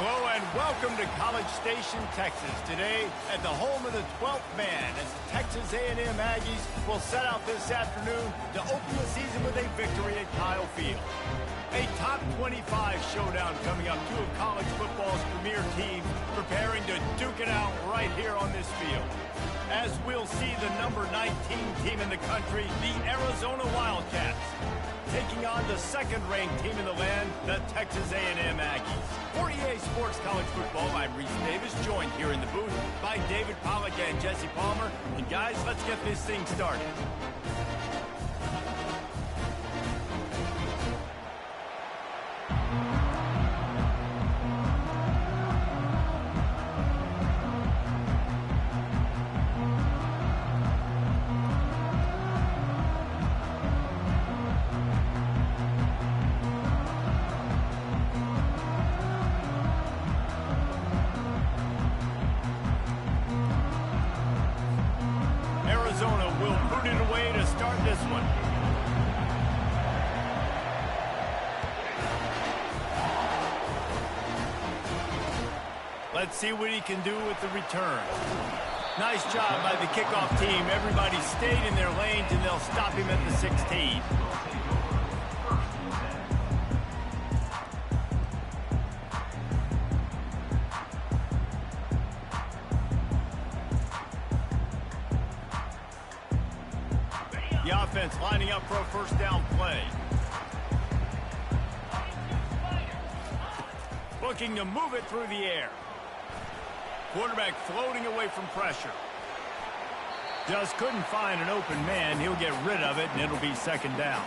Hello and welcome to College Station, Texas. Today at the home of the 12th man as the Texas A&M Aggies will set out this afternoon to open the season with a victory at Kyle Field. A top 25 showdown coming up. Two of college football's premier teams preparing to duke it out right here on this field. As we'll see the number 19 team in the country, the Arizona Wildcats, taking on the second-ranked team in the land, the Texas A&M Aggies. For EA Sports College Football, I'm Reese Davis, joined here in the booth by David Pollack and Jesse Palmer. And guys, let's get this thing started. Let's see what he can do with the return. Nice job by the kickoff team. Everybody stayed in their lanes, and they'll stop him at the 16. The offense lining up for a first down play. Looking to move it through the air. Quarterback floating away from pressure. Just couldn't find an open man. He'll get rid of it, and it'll be second down.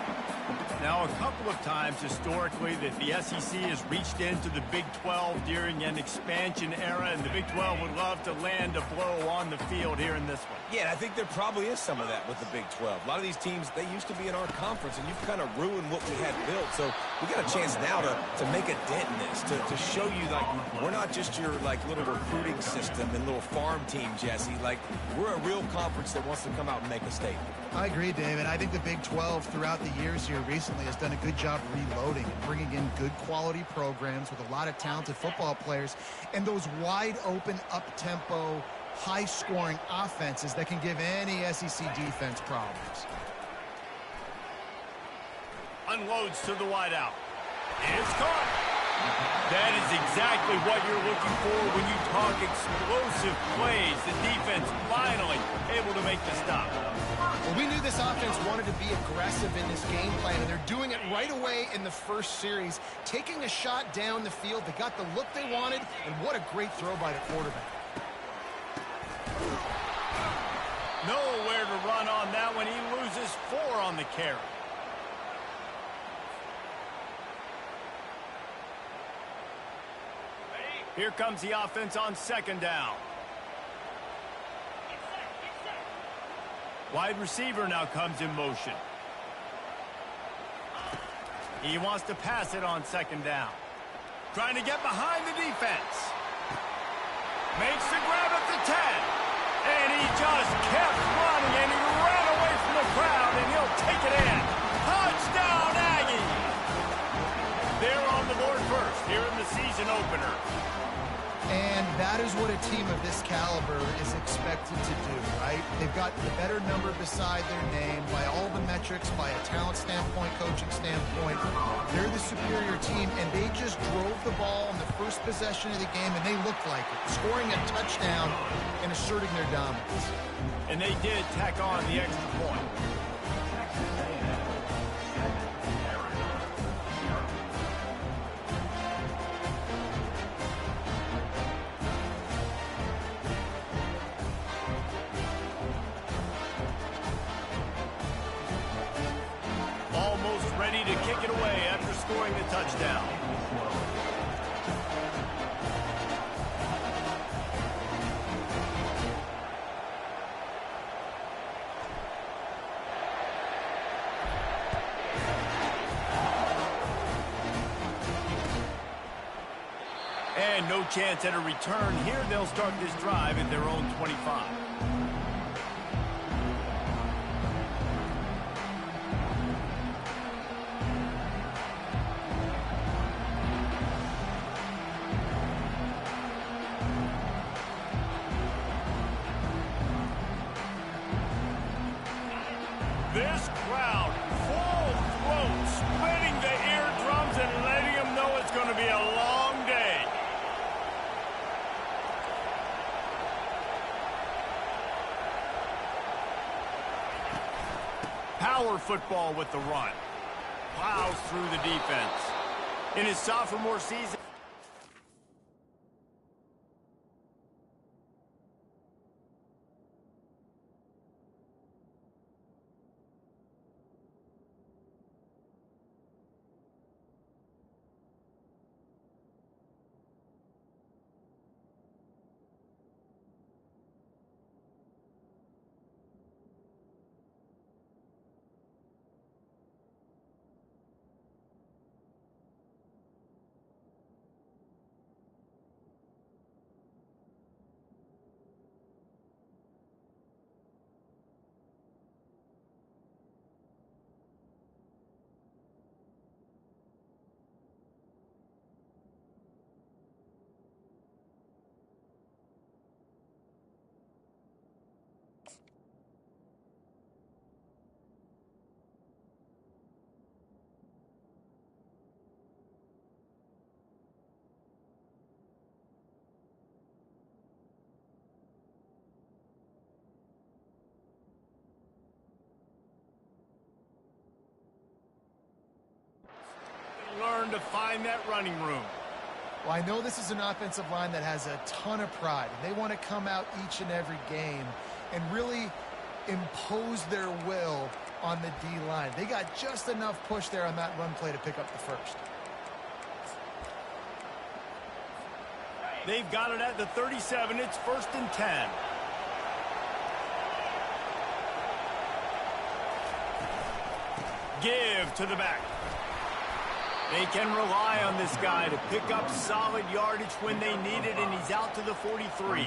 Now, a couple of times historically that the SEC has reached into the Big 12 during an expansion era, and the Big 12 would love to land a blow on the field here in this one. Yeah, I think there probably is some of that with the Big 12. A lot of these teams, they used to be in our conference, and you've kind of ruined what we had built. So we got a chance now to make a dent in this, to show you, like, we're not just your, like, little recruiting system and little farm team, Jesse. Like, we're a real conference that wants to come out and make a statement. I agree, David. I think the Big 12 throughout the years here recently has done a good job reloading and bringing in good quality programs with a lot of talented football players and those wide open, up-tempo, high-scoring offenses that can give any SEC defense problems. Unloads to the wideout. It's caught. That is exactly what you're looking for when you talk explosive plays. The defense finally able to make the stop. Well, we knew this offense wanted to be aggressive in this game plan, and they're doing it right away in the first series, taking a shot down the field. They got the look they wanted, and what a great throw by the quarterback. Nowhere to run on that one. He loses 4 on the carry. Here comes the offense on second down. Wide receiver now comes in motion. He wants to pass it on second down. Trying to get behind the defense. Makes the grab at the 10. And he just kept running, and he ran away from the crowd, and he'll take it in. Touchdown, Aggie! They're on the board first here in the season opener. And that is what a team of this caliber is expected to do, right? They've got the better number beside their name by all the metrics, by a talent standpoint, coaching standpoint. They're the superior team, and they just drove the ball on the first possession of the game, and they looked like it, scoring a touchdown and asserting their dominance. And they did tack on the extra point. Ready to kick it away after scoring the touchdown. And no chance at a return here. They'll start this drive at their own 25. football with the run. Plows through the defense. In his sophomore season, learn to find that running room. Well, I know this is an offensive line that has a ton of pride. They want to come out each and every game and really impose their will on the D-line. They got just enough push there on that run play to pick up the first. They've got it at the 37. It's 1st and 10. Give to the back. They can rely on this guy to pick up solid yardage when they need it, and he's out to the 43.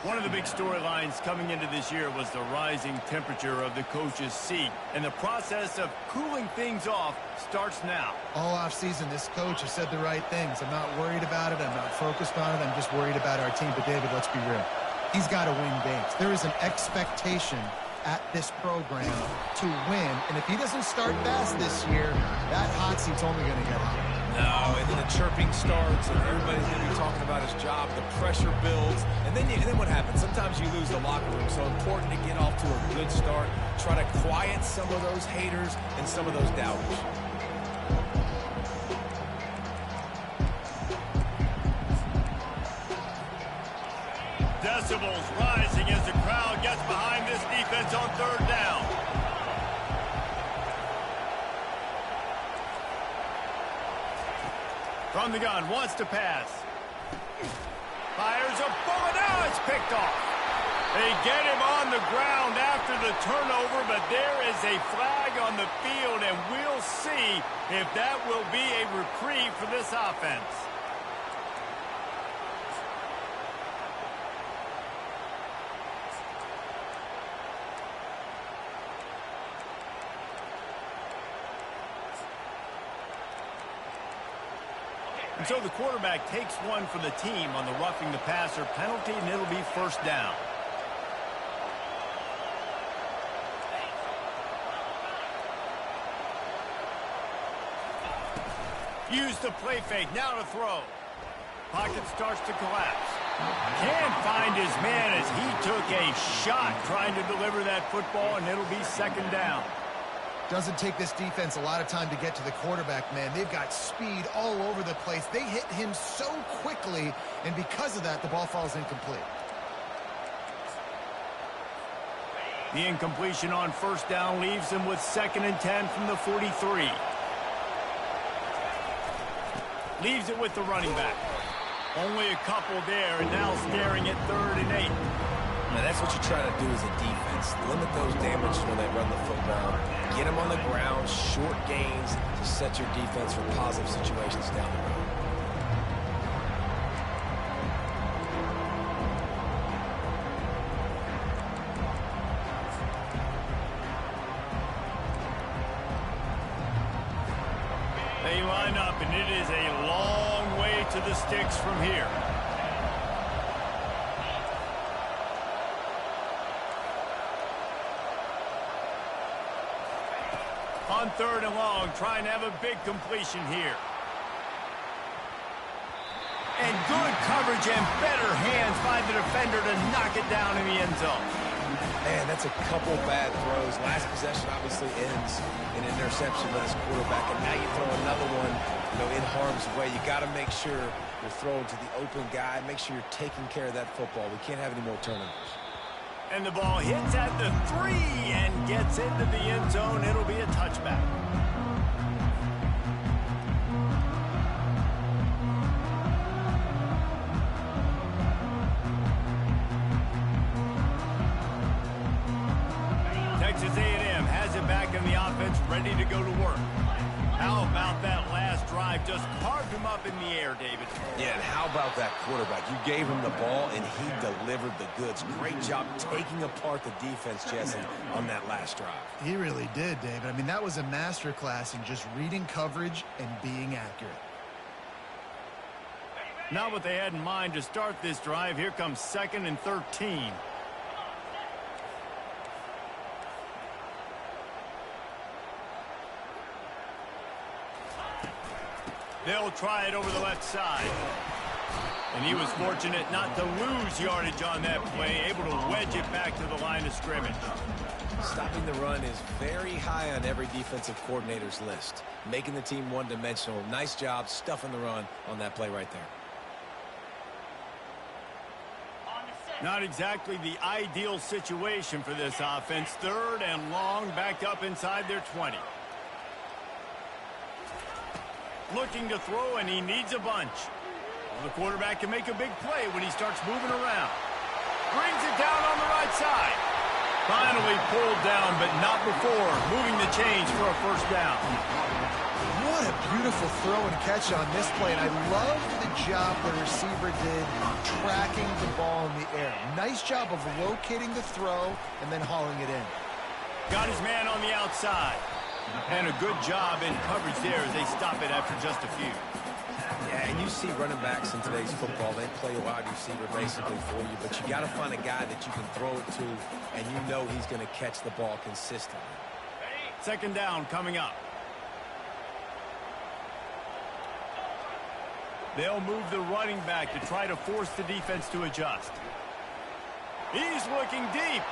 One of the big storylines coming into this year was the rising temperature of the coach's seat, and the process of cooling things off starts now. All offseason, this coach has said the right things. I'm not worried about it. I'm not focused on it. I'm just worried about our team. But, David, let's be real. He's got to win games. There is an expectation at this program to win, and if he doesn't start fast this year, that hot seat's only going to get hotter. No, and then the chirping starts, and everybody's going to be talking about his job. The pressure builds, and then what happens? Sometimes you lose the locker room. So important to get off to a good start. Try to quiet some of those haters and some of those doubters. Decibels rising as the crowd gets behind this defense on 3rd down. From the gun, wants to pass. Fires a bullet. Now it's picked off. They get him on the ground after the turnover, but there is a flag on the field, and we'll see if that will be a reprieve for this offense. And so the quarterback takes one for the team on the roughing the passer penalty, and it'll be 1st down. Use the play fake, now to throw. Pocket starts to collapse. Can't find his man as he took a shot trying to deliver that football, and it'll be 2nd down. Doesn't take this defense a lot of time to get to the quarterback, man. They've got speed all over the place. They hit him so quickly, and because of that, the ball falls incomplete. The incompletion on 1st down leaves him with 2nd and 10 from the 43. Leaves it with the running back. Only a couple there, and now staring at 3rd and 8. Now, that's what you try to do as a defense. Limit those damages when they run the football. Get them on the ground, short gains to set your defense for positive situations down the road. They line up, and it is a long way to the sticks from here. On 3rd and long, trying to have a big completion here. And good coverage and better hands by the defender to knock it down in the end zone. Man, that's a couple bad throws. Last possession obviously ends in an interception by this quarterback, and now you throw another one, in harm's way. You got to make sure you're throwing to the open guy. Make sure you're taking care of that football. We can't have any more turnovers. And the ball hits at the 3 and gets into the end zone. It'll be a touchback. Texas A&M has it back in the offense, ready to go to work. How about that last drive? Just carved him up in the air, David. Yeah, and how about that quarterback? You gave him the ball, and he delivered the goods. Great job taking apart the defense, Jesse, on that last drive. He really did, David. I mean, that was a masterclass in just reading coverage and being accurate. Not what they had in mind to start this drive. Here comes 2nd and 13. They'll try it over the left side. And he was fortunate not to lose yardage on that play, able to wedge it back to the line of scrimmage. Stopping the run is very high on every defensive coordinator's list. Making the team one-dimensional. Nice job stuffing the run on that play right there. Not exactly the ideal situation for this offense. 3rd and long, back up inside their 20. Looking to throw, and he needs a bunch. Well, the quarterback can make a big play when he starts moving around. Brings it down on the right side. Finally pulled down, but not before moving the chains for a first down. What a beautiful throw and catch on this play, and I love the job the receiver did tracking the ball in the air. Nice job of locating the throw and then hauling it in. Got his man on the outside. And a good job in coverage there as they stop it after just a few. Yeah, and you see running backs in today's football, they play a wide receiver basically for you, but you got to find a guy that you can throw it to, and you know he's going to catch the ball consistently. 2nd down coming up. They'll move the running back to try to force the defense to adjust. He's looking deep.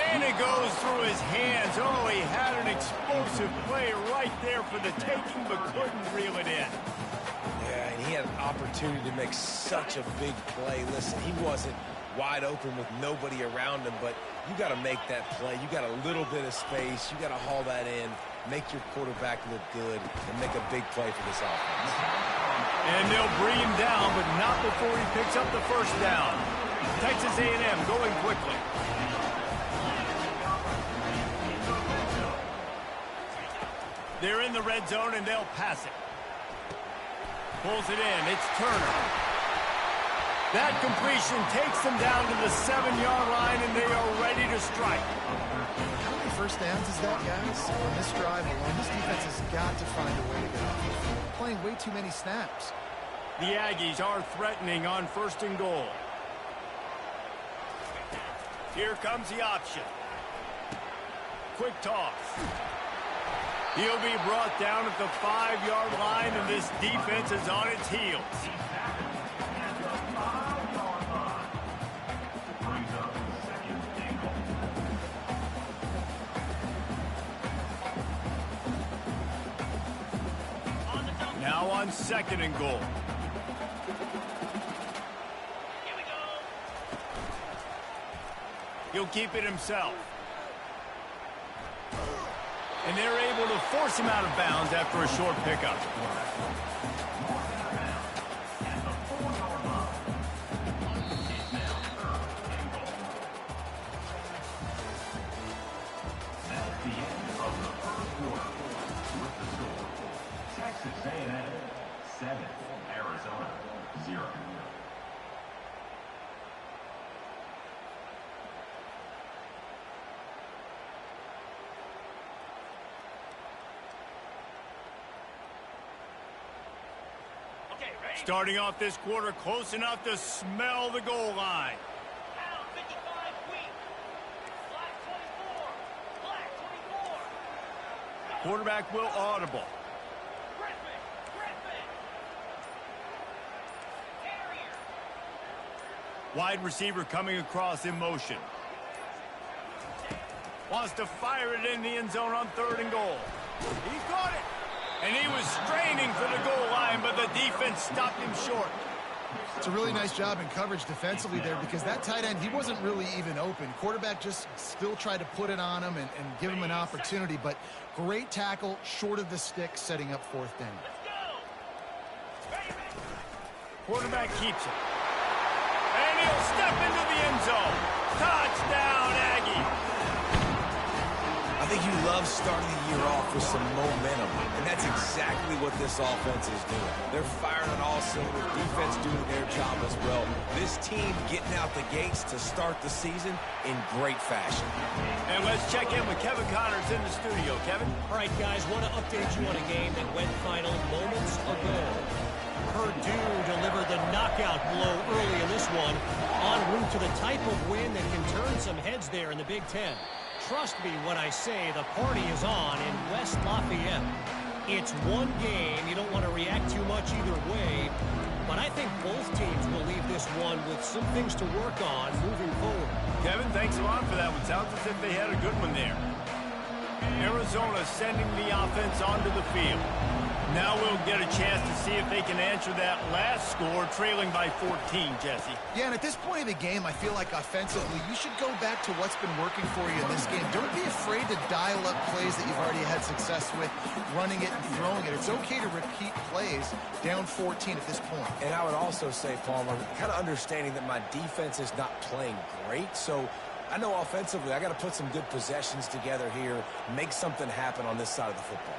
And it goes through his hands. Oh, he had an explosive play right there for the taking, but couldn't reel it in. Yeah, and he had an opportunity to make such a big play. Listen, he wasn't wide open with nobody around him, but you got to make that play. You got a little bit of space. You got to haul that in, make your quarterback look good, and make a big play for this offense. And they'll bring him down, but not before he picks up the first down. Texas A&M going quickly. They're in the red zone, and they'll pass it. Pulls it in. It's Turner. That completion takes them down to the 7-yard line, and they are ready to strike. How many first downs is that, guys? On this drive alone, this defense has got to find a way to get off the field. They're playing way too many snaps. The Aggies are threatening on 1st and goal. Here comes the option. Quick toss. He'll be brought down at the 5-yard line, and this defense is on its heels. Now on 2nd and goal. He'll keep it himself. And they're able to force him out of bounds after a short pickup. Texas A&M 7, Arizona 0. Starting off this quarter close enough to smell the goal line. Quarterback will audible. Wide receiver coming across in motion. Wants to fire it in the end zone on 3rd and goal. He caught it. And he was straining for the goal line, but the defense stopped him short. It's a really nice job in coverage defensively there because that tight end, he wasn't really even open. Quarterback just still tried to put it on him and give him an opportunity, but great tackle short of the stick, setting up 4th down. Quarterback keeps it. And he'll step into the end zone. Touchdown, Aggie. I think you love starting the year off with some momentum, and that's exactly what this offense is doing. They're firing on all cylinders, defense doing their job as well. This team getting out the gates to start the season in great fashion. And let's check in with Kevin Connors in the studio. Kevin? All right, guys, want to update you on a game that went final moments ago. Purdue delivered the knockout blow early in this one, en route to the type of win that can turn some heads there in the Big Ten. Trust me when I say the party is on in West Lafayette. It's one game. You don't want to react too much either way. But I think both teams will leave this one with some things to work on moving forward. Kevin, thanks a lot for that one. Sounds as if they had a good one there. Arizona sending the offense onto the field. Now we'll get a chance to see if they can answer that last score, trailing by 14, Jesse. Yeah, and at this point of the game, I feel like offensively, you should go back to what's been working for you in this game. Don't be afraid to dial up plays that you've already had success with, running it and throwing it. It's okay to repeat plays down 14 at this point. And I would also say, Palmer, kind of understanding that my defense is not playing great, so I know offensively I got to put some good possessions together here, make something happen on this side of the football.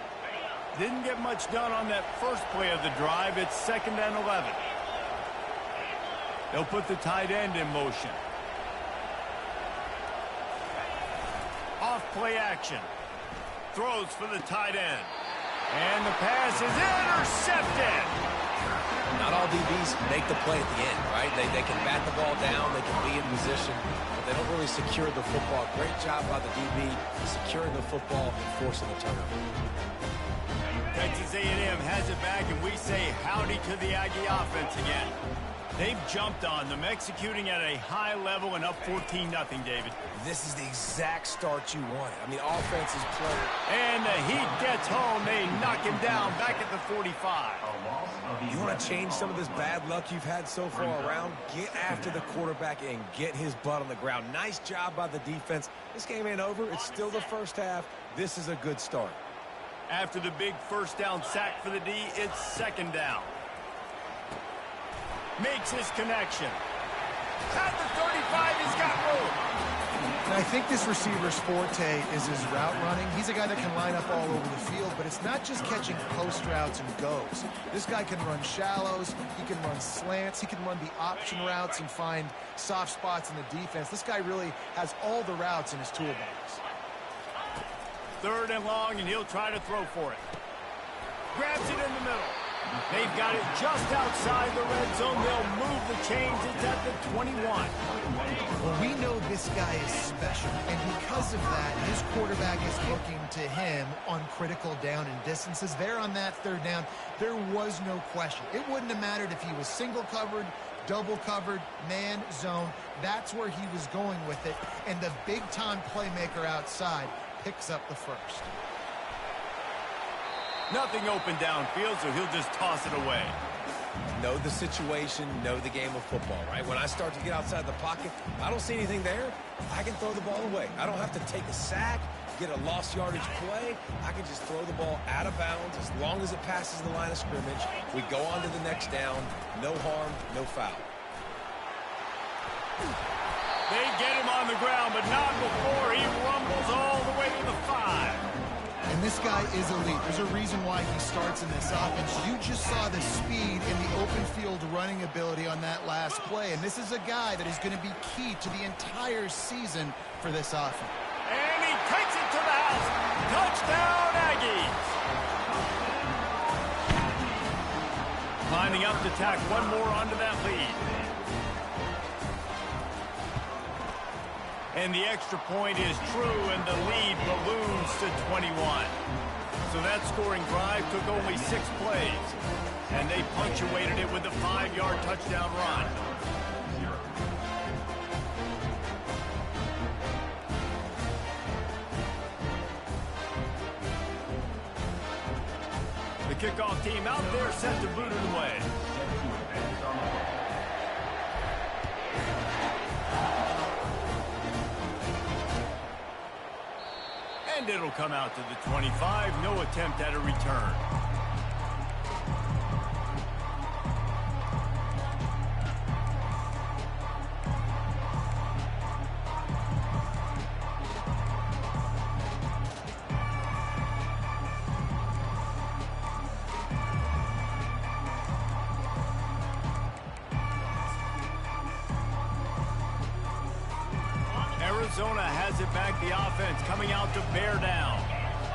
Didn't get much done on that first play of the drive. It's 2nd and 11. They'll put the tight end in motion. Off play action. Throws for the tight end. And the pass is intercepted. Not all DBs make the play at the end, right? They can bat the ball down, they can be in position, but they don't really secure the football. Great job by the DB securing the football and forcing the turnover. Texas A&M has it back, and we say howdy to the Aggie offense again. They've jumped on them, executing at a high level and up 14-0, David. This is the exact start you wanted. I mean, offense is playing. And the Heat gets home. They knock him down back at the 45. You want to change some of this bad luck you've had so far around? Get after the quarterback and get his butt on the ground. Nice job by the defense. This game ain't over. It's still the first half. This is a good start. After the big first down sack for the D, it's 2nd down. Makes his connection. At the 35, he's got room. And I think this receiver's forte is his route running. He's a guy that can line up all over the field, but it's not just catching post routes and goes. This guy can run shallows, he can run slants, he can run the option routes and find soft spots in the defense. This guy really has all the routes in his toolbox. 3rd and long, and he'll try to throw for it. Grabs it in the middle. They've got it just outside the red zone. They'll move the chains. It's at the 21. Well, we know this guy is special, and because of that, his quarterback is looking to him on critical down and distances. There on that 3rd down, there was no question. It wouldn't have mattered if he was single covered, double covered, man, zone. That's where he was going with it, and the big-time playmaker outside picks up the first. Nothing open downfield, so he'll just toss it away. Know the situation, know the game of football, right? When I start to get outside the pocket, I don't see anything there, I can throw the ball away. I don't have to take a sack, get a lost yardage play. I can just throw the ball out of bounds as long as it passes the line of scrimmage. We go on to the next down. No harm, no foul. They get him on the ground, but not before he rumbles all the way to the 5. And this guy is elite. There's a reason why he starts in this offense. You just saw the speed and the open field running ability on that last play. And this is a guy that is going to be key to the entire season for this offense. And he takes it to the house. Touchdown, Aggies. Lining up to tack one more onto that lead. And the extra point is true, and the lead balloons to 21. So that scoring drive took only 6 plays, and they punctuated it with a 5-yard touchdown run. kickoff team out there set to boot it away. And it'll come out to the 25. No attempt at a return. Arizona has it back, the offense coming out to bear down.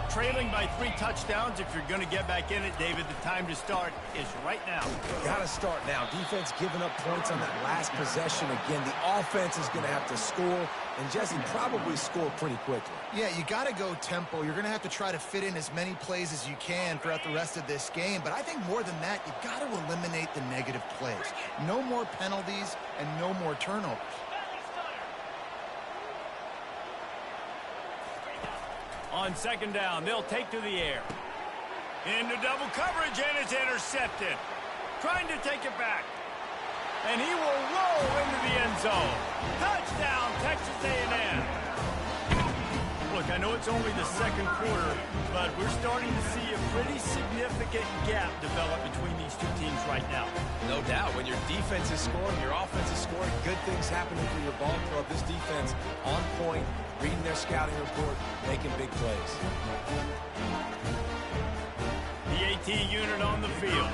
Trailing by 3 touchdowns. If you're going to get back in it, David, the time to start is right now. Got to start now. Defense giving up points on that last possession. Again, the offense is going to have to score, and Jesse probably score pretty quickly. Yeah, you got to go tempo. You're going to have to try to fit in as many plays as you can throughout the rest of this game. But I think more than that, you got to eliminate the negative plays. No more penalties and no more turnovers. On second down, they'll take to the air. Into double coverage, and it's intercepted. Trying to take it back. And he will roll into the end zone. Touchdown, Texas A&M. Look, I know it's only the second quarter, but we're starting to see a pretty significant gap develop between these two teams right now. No doubt. When your defense is scoring, your offense is scoring, good things happening for your ball club. This defense on point, reading their scouting report, making big plays. The AT unit on the field.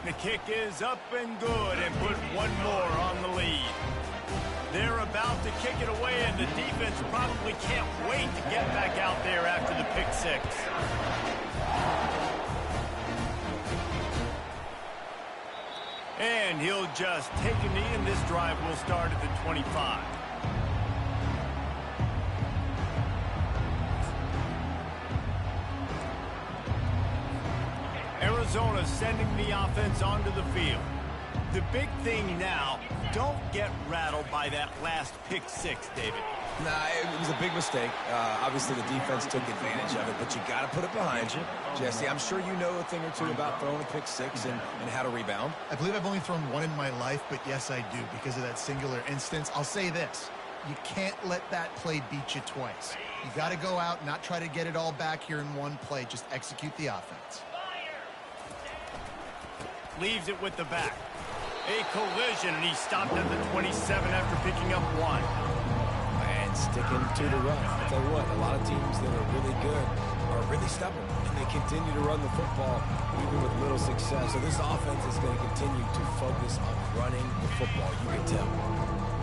The kick is up and good, and put one more on the lead. They're about to kick it away, and the defense probably can't wait to get back out there after the pick six. And he'll just take a knee, and this drive will start at the 25. Arizona sending the offense onto the field. The big thing now, don't get rattled by that last pick six, David. Nah, it was a big mistake. Obviously, the defense took advantage of it, but you got to put it behind you. Jesse, I'm sure you know a thing or two about throwing a pick six and how to rebound. I believe I've only thrown one in my life, but yes, I do because of that singular instance. I'll say this. You can't let that play beat you twice. You got to go out, not try to get it all back here in one play. Just execute the offense. Leaves it with the back. A collision, and he stopped at the 27 after picking up one. And sticking to the run. I'll tell you what, a lot of teams that are really good are really stubborn, and they continue to run the football even with little success. So this offense is going to continue to focus on running the football, you can tell.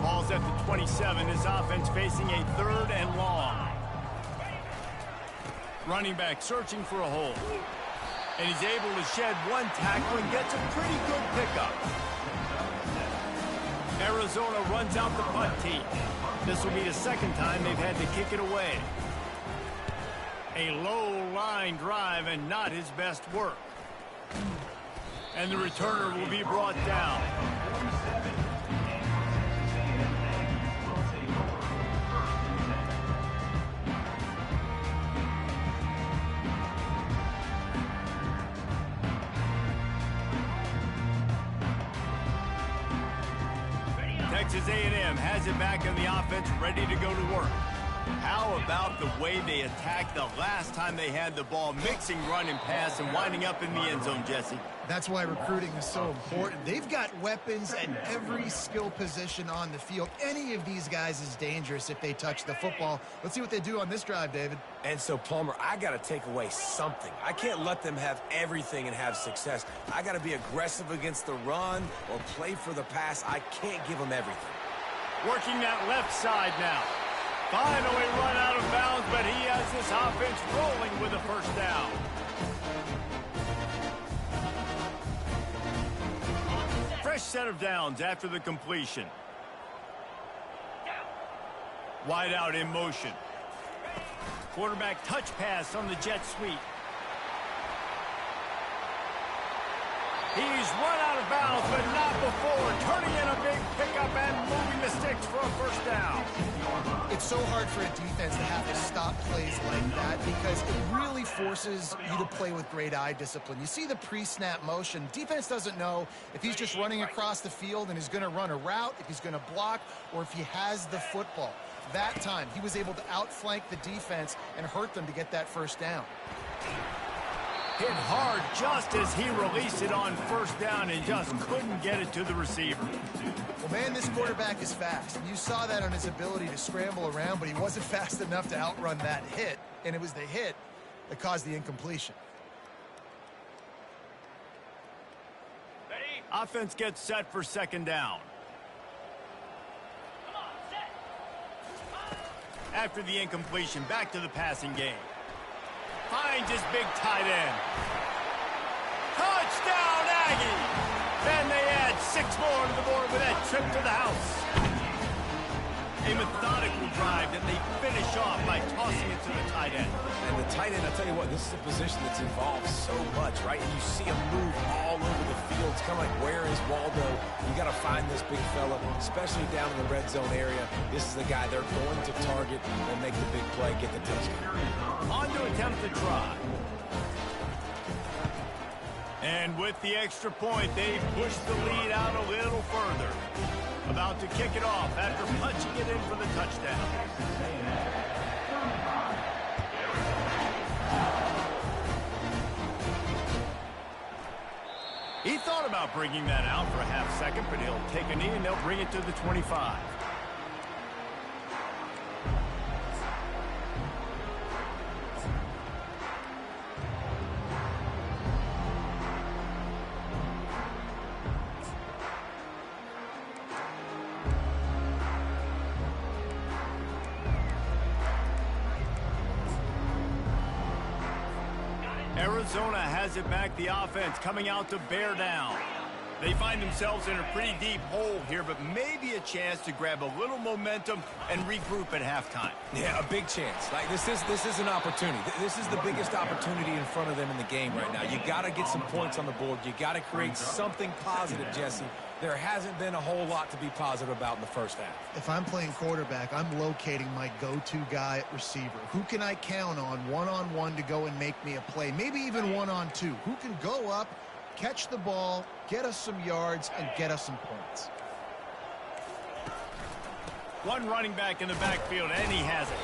Ball's at the 27. His offense facing a 3rd and long. Running back searching for a hole. And he's able to shed one tackle and gets a pretty good pickup. Arizona runs out the punt team. This will be the second time they've had to kick it away. A low line drive and not his best work. And the returner will be brought down. Texas A&M has it back in the offense, ready to go to work. How about the way they attacked the last time they had the ball, mixing run and pass and winding up in the end zone, Jesse? That's why recruiting is so important. They've got weapons at every skill position on the field. Any of these guys is dangerous if they touch the football. Let's see what they do on this drive, David. And so, Palmer, I got to take away something. I can't let them have everything and have success. I got to be aggressive against the run or play for the pass. I can't give them everything. Working that left side now. Finally run out of bounds, but he has this offense rolling with a first down. Fresh set of downs after the completion. Wide out in motion. Quarterback touch pass on the jet sweep. He's run out of bounds, but not before. Turning in a big pickup and moving the sticks for a first down. It's so hard for a defense to have to stop plays like that because it really forces you to play with great eye discipline. You see the pre-snap motion. Defense doesn't know if he's just running across the field and he's going to run a route, if he's going to block, or if he has the football. That time, he was able to outflank the defense and hurt them to get that first down. Hit hard just as he released it on first down and just couldn't get it to the receiver. Well, man, this quarterback is fast. And you saw that on his ability to scramble around, but he wasn't fast enough to outrun that hit. And it was the hit that caused the incompletion. Offense gets set for second down. After the incompletion, back to the passing game. Finds his big tight end. Touchdown, Aggie! Then they add 6 more to the board with that trip to the house. A methodical drive that they finish off by tossing it to the tight end. And the tight end, I tell you what, this is a position that's involved so much, right? And you see him move all over the field. It's kind of like, where is Waldo? You got to find this big fella, especially down in the red zone area. This is the guy they're going to target and make the big play, get the touchdown. On to attempt to try. And with the extra point, they push the lead out a little further. About to kick it off after punching it in for the touchdown. He thought about bringing that out for a half second, but he'll take a knee and they'll bring it to the 25. Arizona has it back, the offense coming out to bear down. They find themselves in a pretty deep hole here, but maybe a chance to grab a little momentum and regroup at halftime. Yeah, a big chance. Like this is an opportunity. This is the biggest opportunity in front of them in the game right now. You got to get some points on the board. You got to create something positive, Jesse. There hasn't been a whole lot to be positive about in the first half. If I'm playing quarterback, I'm locating my go-to guy at receiver. Who can I count on one-on-one to go and make me a play? Maybe even one-on-two. Who can go up, catch the ball, get us some yards, and get us some points? One running back in the backfield, and he has it.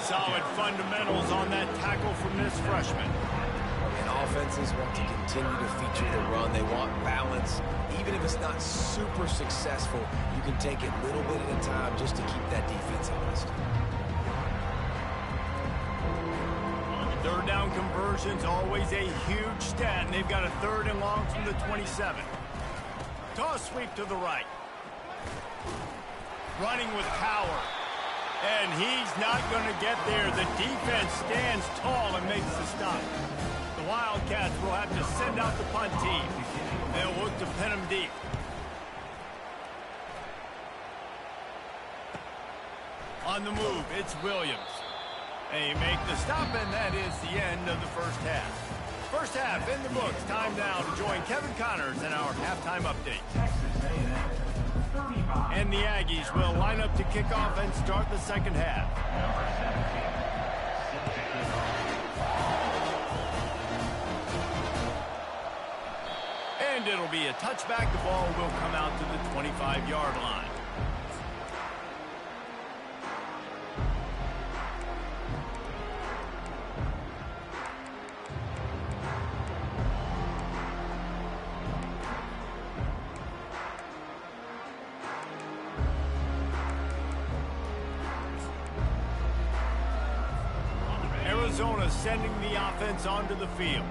Solid fundamentals on that tackle from this freshman. And offenses want to continue to feature the run. They want balance. Even if it's not super successful, you can take it little bit at a time just to keep that defense honest. Third down conversion's always a huge stat, and they've got a 3rd and long from the 27. Toss sweep to the right. Running with power. And he's not going to get there. The defense stands tall and makes the stop. The Wildcats will have to send out the punt team. They'll look to pin him deep. On the move, it's Williams. They make the stop, and that is the end of the first half. First half in the books. Time now to join Kevin Connors in our halftime update. And the Aggies will line up to kick off and start the second half. And it'll be a touchback. The ball will come out to the 25-yard line. Arizona sending the offense onto the field.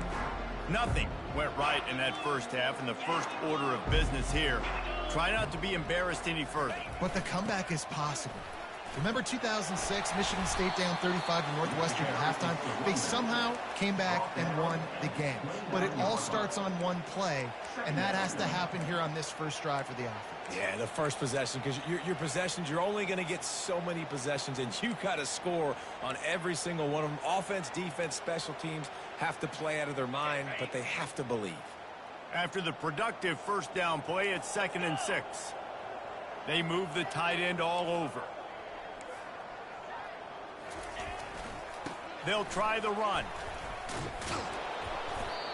Nothing went right in that first half, and the first order of business here. Try not to be embarrassed any further. But the comeback is possible. Remember 2006, Michigan State down 35 to Northwestern at halftime? They somehow came back and won the game. But it all starts on one play, and that has to happen here on this first drive for the offense. Yeah, the first possession, because your possessions, you're only going to get so many possessions, and you got to score on every single one of them. Offense, defense, special teams have to play out of their mind, but they have to believe. After the productive first down play, it's 2nd and 6. They move the tight end all over. They'll try the run.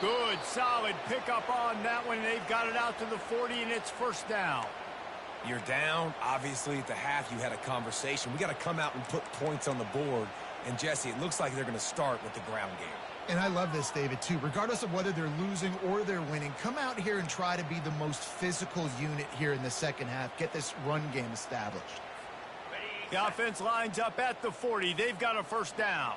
Good, solid pickup on that one. They've got it out to the 40, and it's first down. You're down. Obviously, at the half, you had a conversation. We got to come out and put points on the board. And, Jesse, it looks like they're going to start with the ground game. And I love this, David, too. Regardless of whether they're losing or they're winning, come out here and try to be the most physical unit here in the second half. Get this run game established. The offense lines up at the 40. They've got a first down.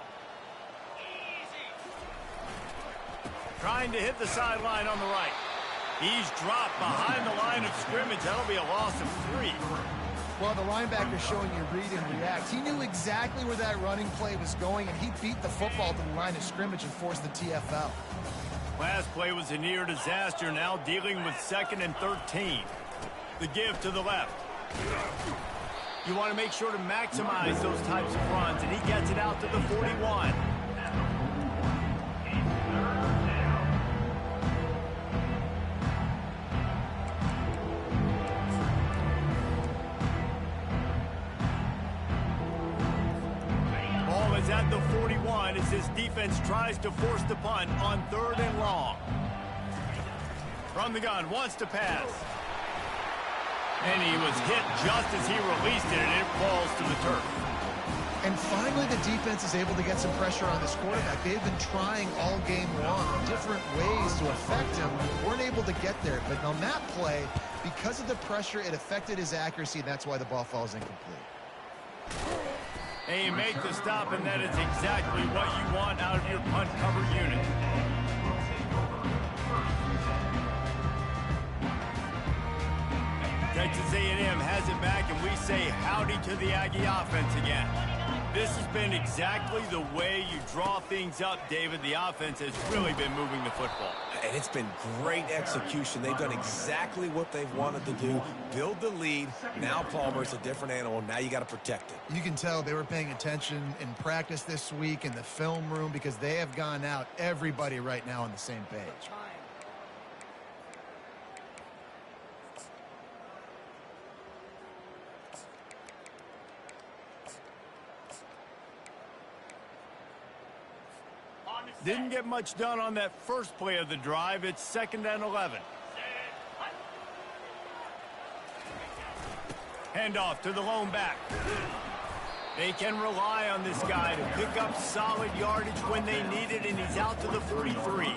Trying to hit the sideline on the right. He's dropped behind the line of scrimmage. That'll be a loss of 3. Well, the linebacker showing you read and react. He knew exactly where that running play was going, and he beat the football to the line of scrimmage and forced the TFL. Last play was a near disaster, now dealing with 2nd and 13. The give to the left. You want to make sure to maximize those types of runs, and he gets it out to the 41. At the 41 as his defense tries to force the punt on 3rd and long. From the gun, wants to pass. And he was hit just as he released it, and it falls to the turf. And finally, the defense is able to get some pressure on this quarterback. They've been trying all game long different ways to affect him. Weren't able to get there. But on that play, because of the pressure, it affected his accuracy, and that's why the ball falls incomplete. And you make the stop, and that is exactly what you want out of your punt cover unit. Texas A&M has it back, and we say howdy to the Aggie offense again. This has been exactly the way you draw things up, David. The offense has really been moving the football. And it's been great execution. They've done exactly what they've wanted to do. Build the lead. Now Palmer's a different animal. Now you got to protect it. You can tell they were paying attention in practice this week in the film room because they have gone out, everybody right now on the same page. Didn't get much done on that first play of the drive. It's 2nd and 11. Handoff to the lone back. They can rely on this guy to pick up solid yardage when they need it, and he's out to the 43.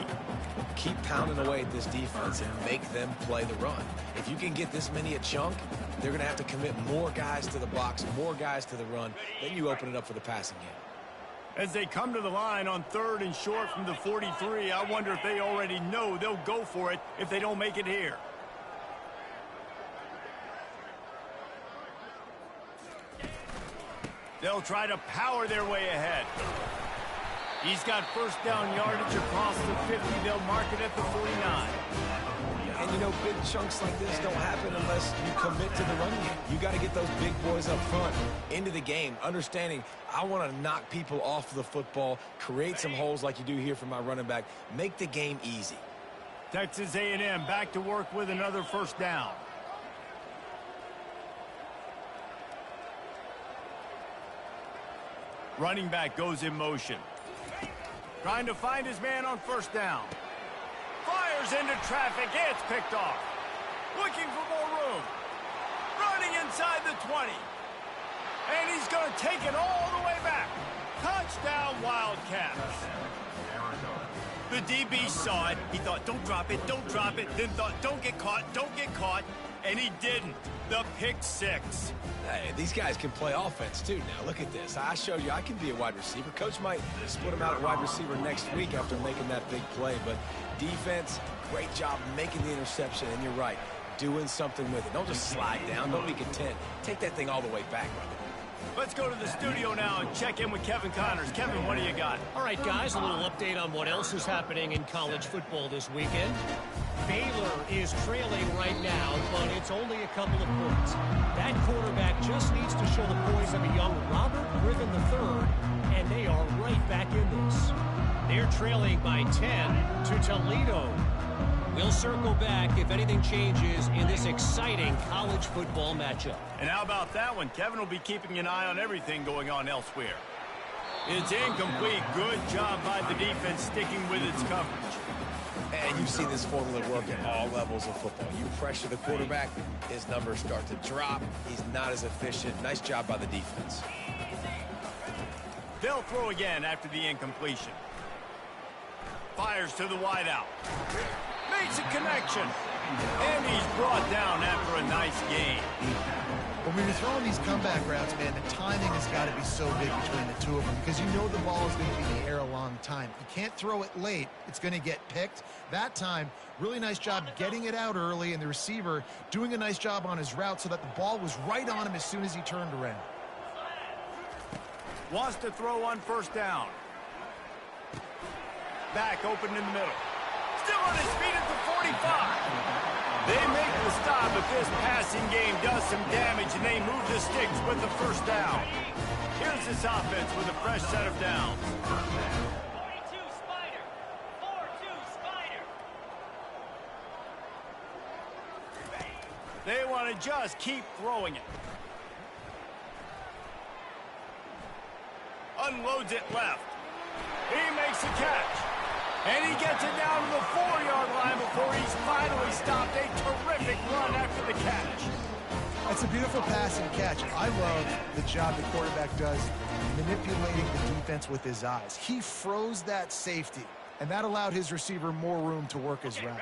Keep pounding away at this defense and make them play the run. If you can get this many a chunk, they're going to have to commit more guys to the box, more guys to the run. Then you open it up for the passing game. As they come to the line on 3rd and short from the 43, I wonder if they already know they'll go for it if they don't make it here. They'll try to power their way ahead. He's got first down yardage across the 50. They'll mark it at the 49. And, you know, big chunks like this don't happen unless you commit to the run game. You got to get those big boys up front into the game, understanding I want to knock people off the football, create some holes like you do here for my running back, make the game easy. Texas A&M back to work with another first down. Running back goes in motion. Trying to find his man on first down. Fires into traffic. It's picked off. Looking for more room. Running inside the 20. And he's going to take it all the way back. Touchdown, Wildcats. The DB saw it. He thought, don't drop it, don't drop it. Then thought, don't get caught, don't get caught. And he didn't. The pick six. Hey, these guys can play offense, too. Now, look at this. I showed you I can be a wide receiver. Coach might split him out at wide receiver next week after making that big play. But defense, great job making the interception. And you're right, doing something with it. Don't just slide down. Don't be content. Take that thing all the way back, brother. Let's go to the studio now and check in with Kevin Connors. Kevin, what do you got? All right, guys, a little update on what else is happening in college football this weekend. Baylor is trailing right now, but it's only a couple of points. That quarterback just needs to show the poise of a young Robert Griffin III, and they are right back in this. They're trailing by 10 to Toledo. We'll circle back if anything changes in this exciting college football matchup. And how about that one? Kevin will be keeping an eye on everything going on elsewhere. It's incomplete. Good job by the defense sticking with its coverage. And you've seen this formula work at all levels of football. You pressure the quarterback, his numbers start to drop. He's not as efficient. Nice job by the defense. They'll throw again after the incompletion. Fires to the wideout. Makes a connection. And he's brought down after a nice gain. When you're throwing these comeback routes, man, the timing has got to be so big between the two of them because you know the ball is going to be in the air a long time. You can't throw it late. It's going to get picked. That time, really nice job getting it out early, and the receiver doing a nice job on his route so that the ball was right on him as soon as he turned around. Wants to throw on first down. Back open in the middle. Still on his feet at the 45. They make the stop, but this passing game does some damage, and they move the sticks with the first down. Here's this offense with a fresh set of downs. 42 Spider. 4-2 Spider. They want to just keep throwing it. Unloads it left. He makes a catch. And he gets it down to the 4-yard line before he's finally stopped. A terrific run after the catch. That's a beautiful pass and catch. I love the job the quarterback does manipulating the defense with his eyes. He froze that safety, and that allowed his receiver more room to work his route.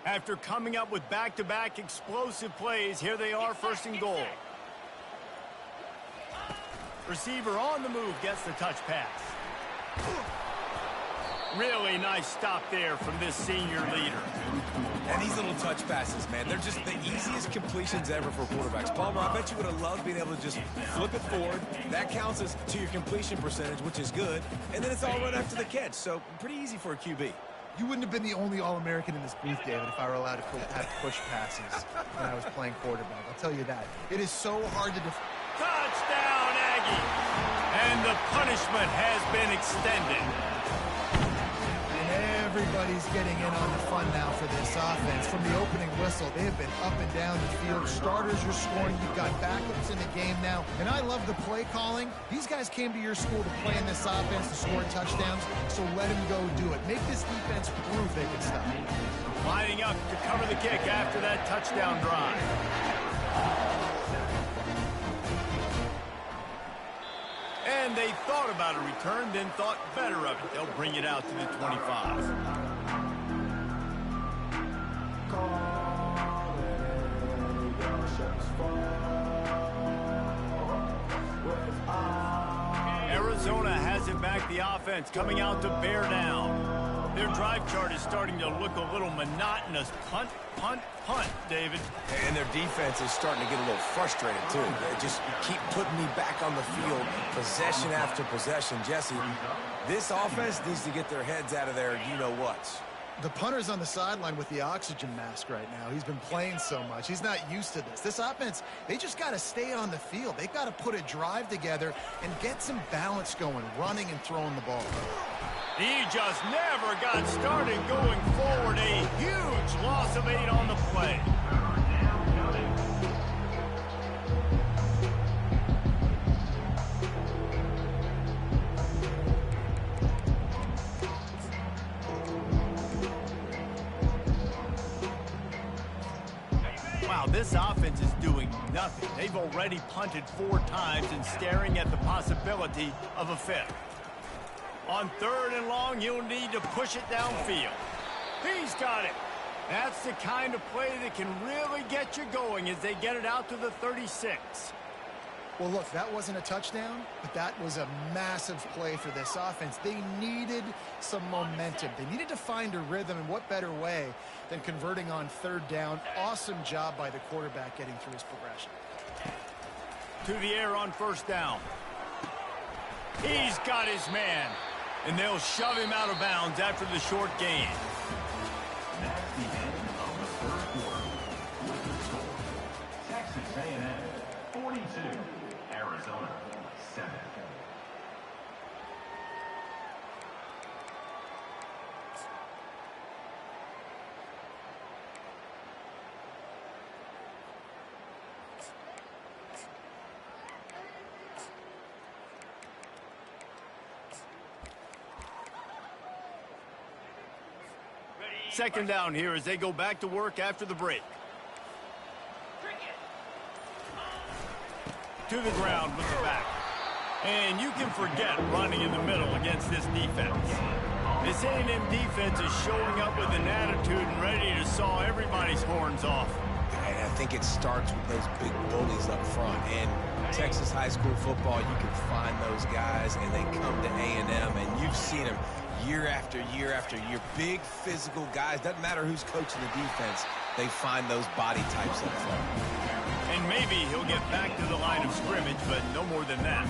After coming up with back-to-back explosive plays, here they are first and goal. Receiver on the move gets the touch pass. Really nice stop there from this senior leader. And these little touch passes, man, they're just the easiest completions ever for quarterbacks. Palmer, I bet you would have loved being able to just flip it forward. That counts as to your completion percentage, which is good. And then it's all right after the catch, so pretty easy for a QB. You wouldn't have been the only All-American in this booth, David, if I were allowed to have push passes when I was playing quarterback. I'll tell you that. It is so hard to defend. Touchdown, Aggie! And the punishment has been extended. Everybody's getting in on the fun now for this offense. From the opening whistle, they have been up and down the field. Starters are scoring. You've got backups in the game now. And I love the play calling. These guys came to your school to play in this offense to score touchdowns, so let them go do it. Make this defense prove they can stop. Lining up to cover the kick after that touchdown drive. And they thought about a return, then thought better of it. They'll bring it out to the 25. Arizona has it back, the offense coming out to bear down. Their drive chart is starting to look a little monotonous. Punt, punt, punt, David. And their defense is starting to get a little frustrated, too. They just keep putting me back on the field, possession after possession. Jesse, this offense needs to get their heads out of there, you-know-what. The punter's on the sideline with the oxygen mask right now. He's been playing so much. He's not used to this. This offense, they just got to stay on the field. They've got to put a drive together and get some balance going, running and throwing the ball. He just never got started going forward. A huge loss of 8 on the play. Wow, this offense is doing nothing. They've already punted 4 times and staring at the possibility of a 5th. On 3rd and long, you'll need to push it downfield. He's got it. That's the kind of play that can really get you going as they get it out to the 36. Well, look, that wasn't a touchdown, but that was a massive play for this offense. They needed some momentum. They needed to find a rhythm, and what better way than converting on 3rd down. Awesome job by the quarterback getting through his progression. To the air on 1st down. He's got his man. And they'll shove him out of bounds after the short gain. That's the end of the first quarter. With the score, Texas A&M 42, Arizona 7. Second down here as they go back to work after the break. To the ground with the back. And you can forget running in the middle against this defense. This A&M defense is showing up with an attitude and ready to saw everybody's horns off. And I think it starts with those big bullies up front. And Texas high school football, you can find those guys, and they come to A&M, and you've seen them year after year after year. Big physical guys. Doesn't matter who's coaching the defense. They find those body types up front. And maybe he'll get back to the line of scrimmage, but no more than that.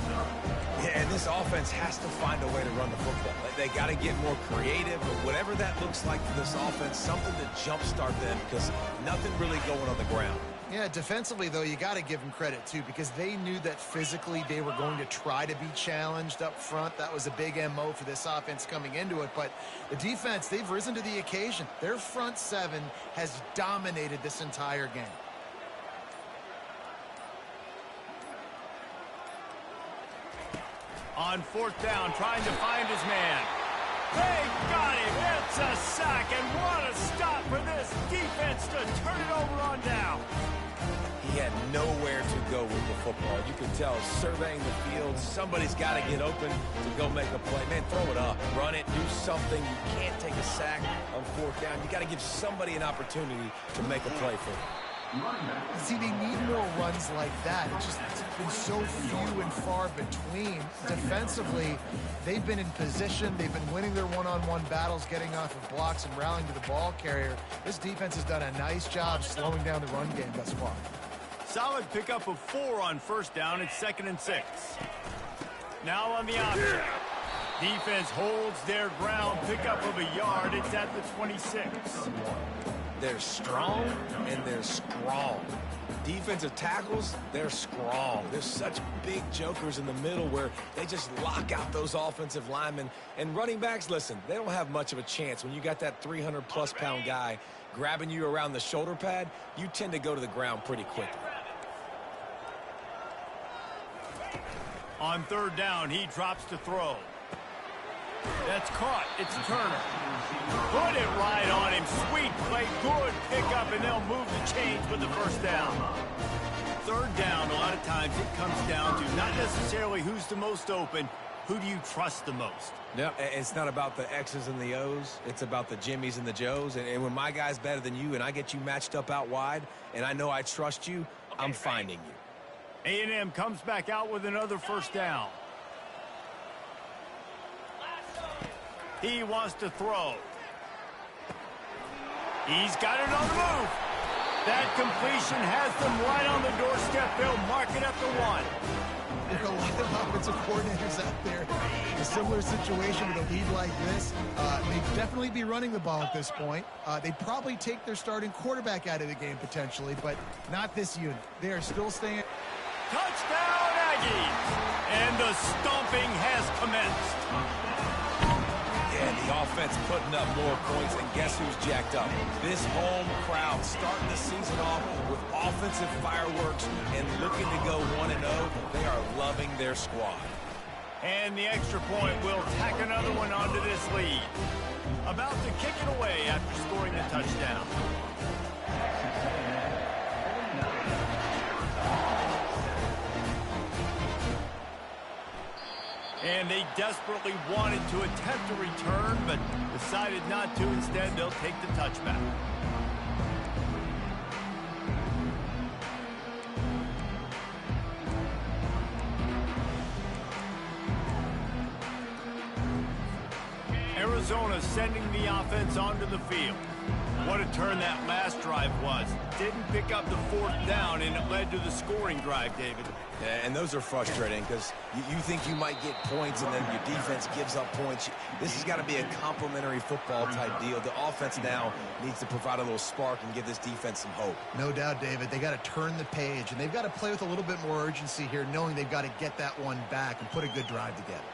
Yeah, and this offense has to find a way to run the football. They got to get more creative, or whatever that looks like for this offense, something to jumpstart them, because nothing really going on the ground. Yeah, defensively, though, you got to give them credit, too, because they knew that physically they were going to try to be challenged up front. That was a big MO for this offense coming into it. But the defense, they've risen to the occasion. Their front seven has dominated this entire game. On fourth down, trying to find his man. They got him. It's a sack, and what a stop for this defense to turn it over on down. He had nowhere to go with the football. You can tell, surveying the field, somebody's got to get open to go make a play. Man, throw it up, run it, do something. You can't take a sack on fourth down. You got to give somebody an opportunity to make a play for them. See, they need more runs like that. It's been so few and far between. Defensively, they've been in position. They've been winning their one-on-one battles, getting off of blocks and rallying to the ball carrier. This defense has done a nice job slowing down the run game thus far. Solid pickup of 4 on first down. It's 2nd and 6. Now on the option. Defense holds their ground. Pickup of a yard. It's at the 26. They're strong, and they're strong. Defensive tackles, they're strong. There's such big jokers in the middle where they just lock out those offensive linemen. And running backs, listen, they don't have much of a chance. When you got that 300-plus pound guy grabbing you around the shoulder pad, you tend to go to the ground pretty quickly. On third down, he drops to throw. That's caught. It's Turner. Put it right on him. Sweet play. Good pickup, and they'll move the chains with the first down. Third down, a lot of times it comes down to not necessarily who's the most open, who do you trust the most? Yep, it's not about the X's and the O's. It's about the Jimmys and the Joes. And when my guy's better than you and I get you matched up out wide and I know I trust you, I'm finding you. A&M comes back out with another first down. He wants to throw. He's got it on the move. That completion has them right on the doorstep. They'll mark it up to 1. There are a lot of offensive coordinators out there in a similar situation with a lead like this. They'd definitely be running the ball at this point. They'd probably take their starting quarterback out of the game potentially, but not this unit. They are still staying. Touchdown, Aggies! And the stomping has commenced. Yeah, the offense putting up more points, and guess who's jacked up? This home crowd starting the season off with offensive fireworks and looking to go 1-0. They are loving their squad. And the extra point will tack another one onto this lead. About to kick it away after scoring the touchdown. And they desperately wanted to attempt a return, but decided not to. Instead, they'll take the touchback. Arizona sending the offense onto the field. What a turn that last drive was. Didn't pick up the fourth down, and it led to the scoring drive, David. Yeah, and those are frustrating because you think you might get points and then your defense gives up points. This has got to be a complementary football type deal. The offense now needs to provide a little spark and give this defense some hope. No doubt, David. They got to turn the page, and they've got to play with a little bit more urgency here, knowing they've got to get that one back and put a good drive together.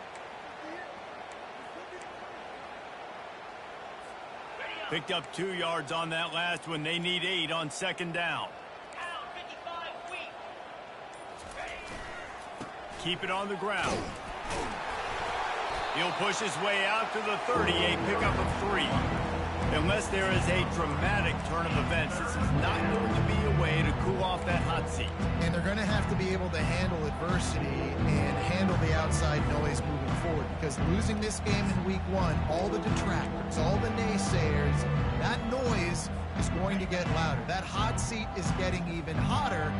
Picked up 2 yards on that last one. They need 8 on second down. Keep it on the ground. He'll push his way out to the 30, a pickup of 3. Unless there is a dramatic turn of events, this is not going to be a way to cool off that hot seat. And they're going to have to be able to handle adversity and handle the outside noise moving forward, because losing this game in week 1, all the detractors, all the naysayers, that noise is going to get louder. That hot seat is getting even hotter.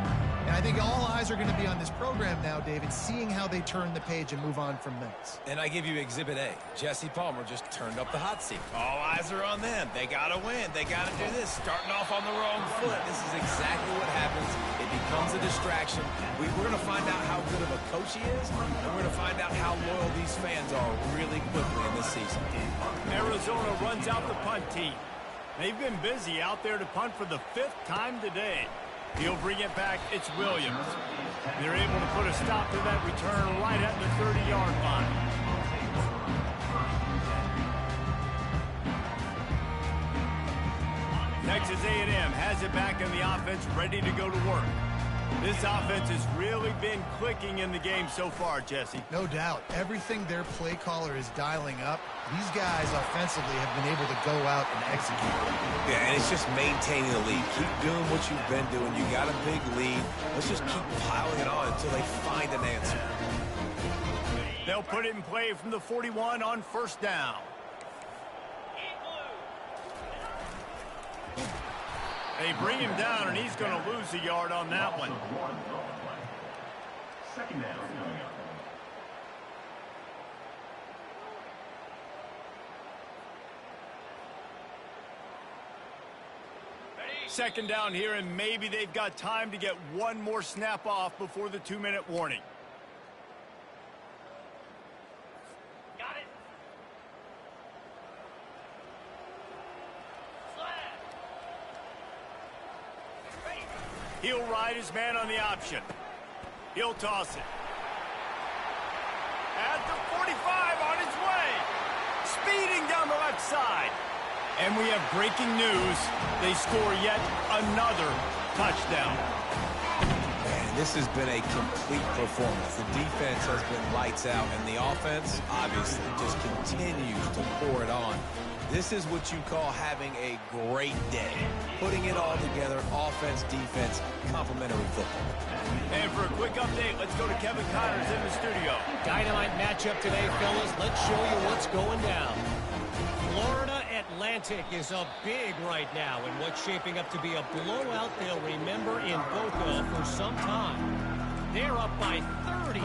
And I think all eyes are going to be on this program now, David, seeing how they turn the page and move on from this. And I give you Exhibit A. Jesse Palmer just turned up the hot seat. All eyes are on them. They got to win. They got to do this. Starting off on the wrong foot. This is exactly what happens. It becomes a distraction. We're going to find out how good of a coach he is, and we're going to find out how loyal these fans are really quickly in this season. Arizona runs out the punt team. They've been busy out there to punt for the 5th time today. He'll bring it back. It's Williams. They're able to put a stop to that return right at the 30-yard line. Texas A&M has it back in the offense, ready to go to work. This offense has really been clicking in the game so far, Jesse. No doubt. Everything their play caller is dialing up, these guys offensively have been able to go out and execute. Yeah, and it's just maintaining the lead. Keep doing what you've been doing. You got a big lead. Let's just keep piling it on until they find an answer. They'll put it in play from the 41 on first down. They bring him down, and he's going to lose a yard on that one. Second down coming up. Second down here, and maybe they've got time to get one more snap off before the 2-minute warning. Got it. Slap. Ready. He'll ride his man on the option. He'll toss it. At the 45, on his way. Speeding down the left side. And we have breaking news. They score yet another touchdown. Man, this has been a complete performance. The defense has been lights out, and the offense, obviously, just continues to pour it on. This is what you call having a great day. Putting it all together, offense, defense, complementary football. And for a quick update, let's go to Kevin Connors in the studio. Dynamite matchup today, fellas. Let's show you what's going down. Florida Atlantic is up big right now in what's shaping up to be a blowout they'll remember in Boca for some time. They're up by 38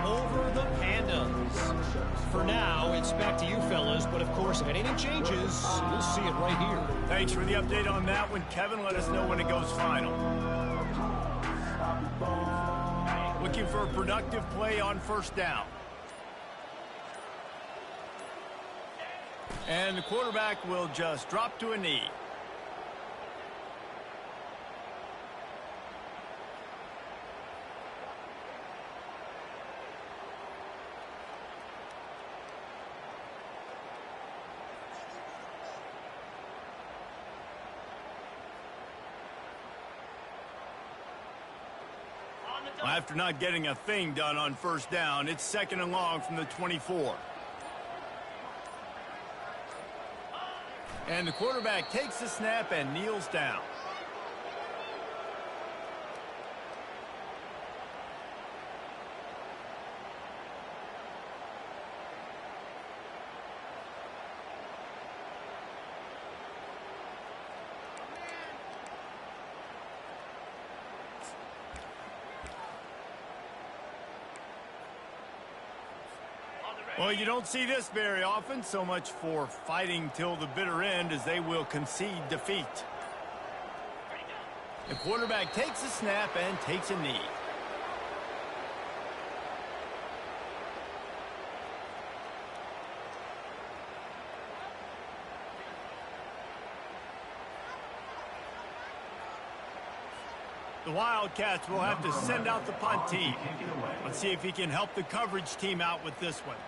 over the Pandas. For now, it's back to you fellas, but of course, if anything changes, you'll see it right here. Thanks for the update on that one, Kevin. Let us know when it goes final. Looking for a productive play on first down. And the quarterback will just drop to a knee. After not getting a thing done on first down, it's second and long from the 24. And the quarterback takes the snap and kneels down. Well, you don't see this very often. So much for fighting till the bitter end, as they will concede defeat. The quarterback takes a snap and takes a knee. The Wildcats will have to send out the punt team. Let's see if he can help the coverage team out with this one.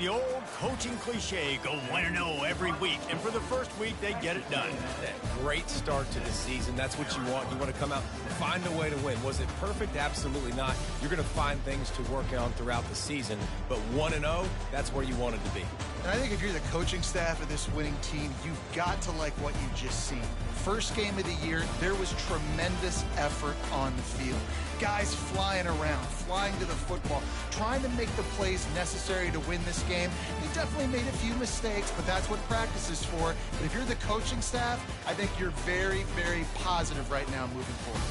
The old coaching cliche, go 1-0 every week. And for the first week, they get it done. That great start to the season. That's what you want. You want to come out, find a way to win. Was it perfect? Absolutely not. You're going to find things to work on throughout the season. But 1-0, that's where you want it to be. And I think if you're the coaching staff of this winning team, you've got to like what you just seen. First game of the year, there was tremendous effort on the field. Guys flying around, flying to the football, trying to make the plays necessary to win this game. They definitely made a few mistakes, but that's what practice is for. But if you're the coaching staff, I think you're very, very positive right now moving forward.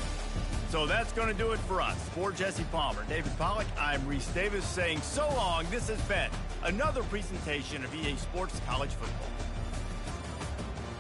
So that's going to do it for us. For Jesse Palmer, David Pollack, I'm Reese Davis saying so long. This has been another presentation of EA Sports College Football.